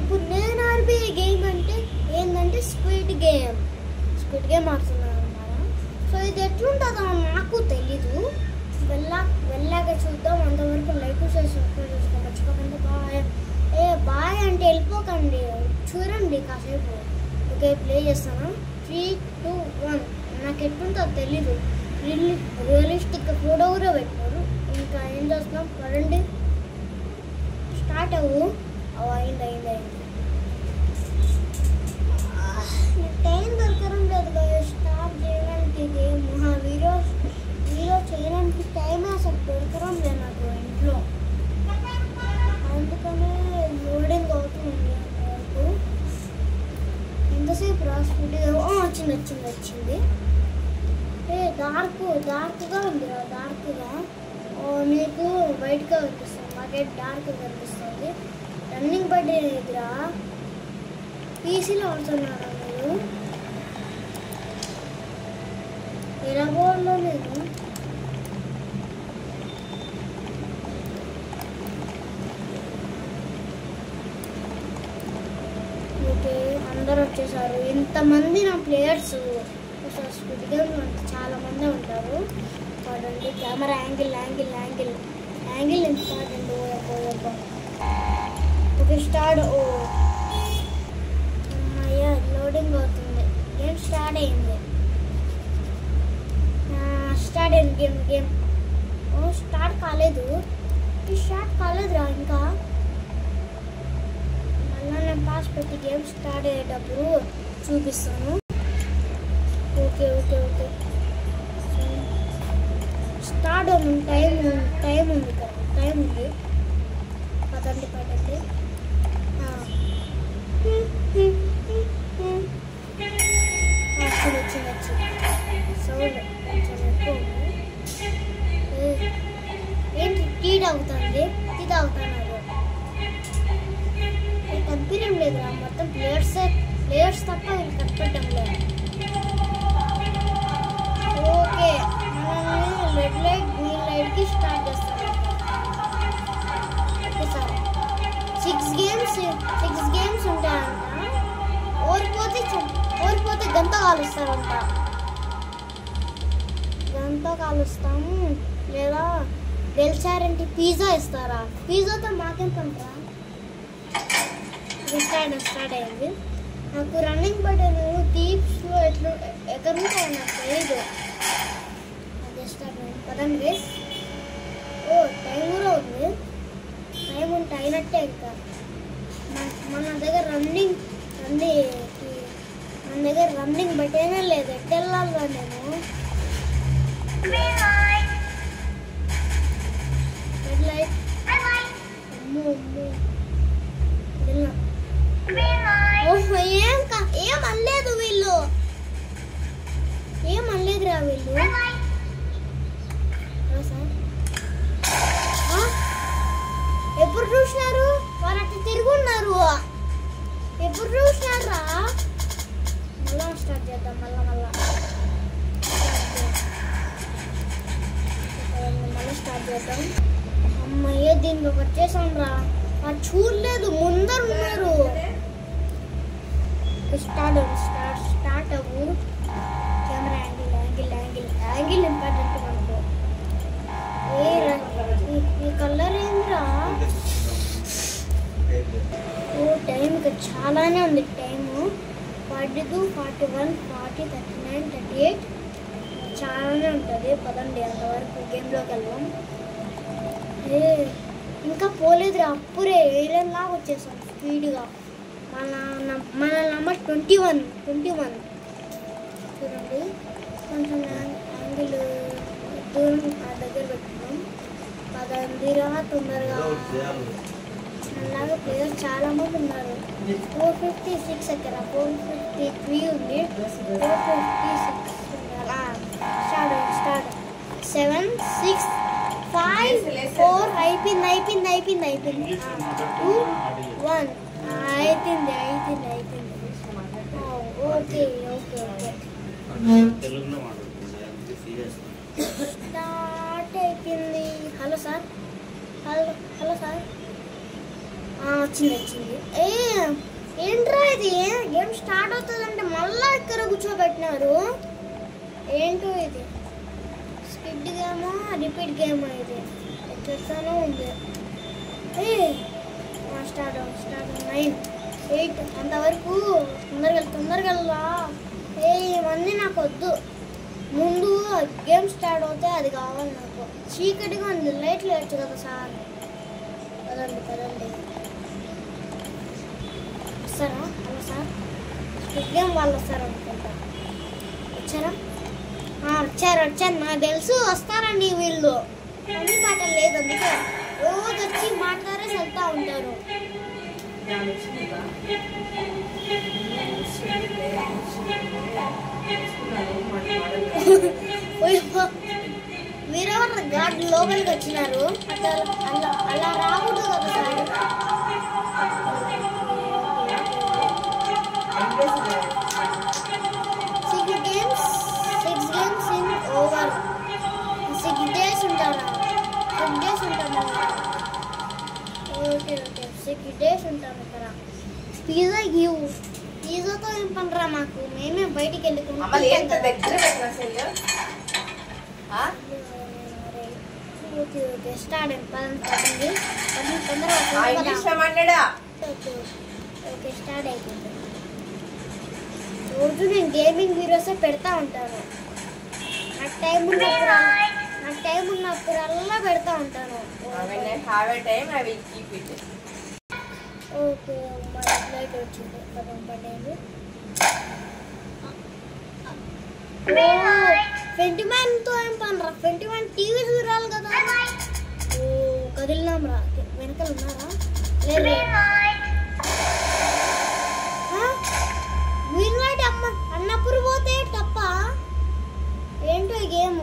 ఇప్పుడు నేను ఆడిపోయే గేమ్ అంటే ఏంటంటే స్క్విడ్ గేమ్ ఆడుతున్నాను అన్నమాట. సో ఇది ఎట్లుంటుందో నాకు తెలీదు. వెళ్ళాక చూద్దాం. అంతవరకు లైక్ చేసుకో మర్చిపోకండి. బాయ్ అంటే వెళ్ళిపోకండి, చూడండి కాసేపు. ఓకే, ప్లే చేస్తాను. 3, 2, 1. నాకు ఎట్లుంటుందో తెలీదు. రియలిస్టిక్ ఫోటో కూడా పెట్టారు. ఇంకా ఏం చేస్తున్నాం పడండి, స్టార్ట్ అవ్వు. అయింది. టైం దొరకడం లేదు స్టార్ట్ చేయడానికి. వీడియో చేయడానికి టైమే అసలు దొరకడం లేదు నాకు ఇంట్లో. అందుకనే లోడింగ్ అవుతుంది వరకు. ఎంతసేపు రాసుకుంటే వచ్చింది. డార్క్గా ఉంది. డార్క్గా నీకు వైట్గా కనిపిస్తుంది, మాకైతే డార్క్గా కనిపిస్తుంది. రన్నింగ్ బర్త్డే దగ్గర పీసీలో ఆడుతున్నారా మీరు? ఎలాగోలో లేదు. ఓకే, అందరు వచ్చేసారు. ఇంతమంది నా ప్లేయర్స్ స్క్విడ్ గేమ్ చాలా మంది ఉంటారు. చూడండి camera angle important. Okay, start. అమ్మయ్య, లోడింగ్ అవుతుంది. గేమ్ స్టార్ట్ అయింది. గేమ్ స్టార్ట్ కాలేదురా ఇంకా. మళ్ళీ నేను పాస్ పెట్టి గేమ్ స్టార్ట్ అయ్యేటప్పుడు చూపిస్తాను. ఓకే స్టార్ట్ అవుతుంది. టైం ఉంది కదా, టైం ఉంది. పదండి. సౌండ్ కొంచెం ఎక్కువ ఉంది. ఏంటి టీ తాగుతున్నారు? కనిపించడం లేదురా. మొత్తం ప్లేయర్స్ తప్ప వీళ్ళు కనిపించడం లేదు. ఓకే, మనల్ని రెడ్ లైట్ గ్రీన్ లైట్కి స్టార్ట్ చేస్తాను. ఓకే సార్, 6 గేమ్స్ ఉంటాయంట. ఓడిపోతే గంట కాలుస్తారంట. గంట కాలుస్తాము. లేదా గెలిచారంటే పిజ్జా ఇస్తారా? పిజ్జాతో మాకేం పంటరా? స్టార్ట్ అయింది. నాకు రన్నింగ్ బటన్ టీప్స్లో ఎక్కడ ఉంటాయో నాకు తెలీదు. అదే స్టార్ట్ అయింది. పదండి. టైం కూడా ఉంది. టైం ఉంటే అయినట్టే. ఇంకా మన దగ్గర రన్నింగ్ బట్టేనే లేదు. ఎట్టెళ్ళాలిగా నేను. Red light. అమ్మో ఏం అనలేదు వీళ్ళు. అనలేదురా వీళ్ళు. ఎప్పుడు చూసినారు వాళ్ళు అట్లా తిరుగున్నారు? ఎప్పుడు చూసినారా? మళ్ళా స్టార్ట్ చేద్దాం. మళ్ళా స్టార్ట్ చేద్దాం. అమ్మయ్య, దీనికి వచ్చేసాం రా. అది చూడలేదు, ముందర ఉన్నారు. స్టార్ట్ అవ్వు. కెమెరా యాంగిల్ ఇంపార్టెంట్ మనకు. ఈ కలర్ ఏంద్రా? టైం చాలానే ఉంది. టైము 42, 41, 40, 39, 38 చాలానే ఉంటుంది. పదండి, అంతవరకు గేమ్లోకి వెళ్దాం. ఇంకా పోలేదురా. అప్పుడే ఏరియన్ లాగా వచ్చేసాం స్పీడ్గా. మన నెంబర్ 21 చూడండి. కొంచెం యాంగిల్ దూరం దగ్గర పెట్టుకున్నాం. పదండిరా తొందరగా. అలాగే ప్లేయర్స్ చాలా మంది ఉన్నారు. 456 ఎక్కడ 453 ఉంది. 456 స్టార్ట్. 7, 6, 5, 4 అయిపోయింది. 2, 1 అయిపోయింది. ఓకే స్టార్ట్ అయిపోయింది. Hello sir. వచ్చింది. ఏంట్రా ఇది? గేమ్ స్టార్ట్ అవుతుందంటే మళ్ళా ఇక్కడ కూర్చోబెట్టినారు. ఏంటో ఇది? స్కిడ్ గేమా రిపీట్ గేమా? ఇది ఎట్లనే ఉంది. స్టార్ట్ 9 8 అంతవరకు తొందరగా వెళ్ళా. ఇవన్నీ నాకు వద్దు. ముందు గేమ్ స్టార్ట్ అవుతే అది కావాలి నాకు. చీకటిగా ఉంది, లైట్లు వేయచ్చు కదా సార్. పదండి వస్తారా? హలో సార్, స్కిడ్ గేమ్ వాళ్ళు వస్తారు అనుకుంటా. వచ్చారా? వచ్చారు నాకు తెలుసు వస్తారండి వీళ్ళు. పని పాట లేదు, అందుకే రోజు వచ్చి మాట్లాడేసి వెళ్తా ఉంటారు. మీరెవరు గాడ్ లోపలికి వచ్చినారు? అలా రాకూడదు కదా sir. 6 games in over. 6 days ఉంటారా? 6 days ఉంటాము. ఓకే 6 days ఉంటాము ఇక్కడ. పిజ్జాతో ఏం పనరా మాకు? మేమే బయటికి వెళ్ళుకుంటాం. స్టార్ట్ అయిపోయింది. స్టార్ట్ అయిపోయింది. రోజు నేను గేమింగ్ వీడియోస్ పెడతా ఉంటాను. నాకు టైం ఉన్నప్పుడల్లా పెడతా ఉంటాను. ఓకే లైట్ వచ్చింది. ఫెంటిమ్యాన్తో ఏం పనరా? ఫెంటిమ్యాన్ టీవీ చూడాలి కదా. కదిలినాం రా. వెనకాల ఉన్నారా? లేదు. గ్రీన్ లైట్ అన్నప్పుడు పోతే తప్ప. ఏంటో ఈ గేమ్?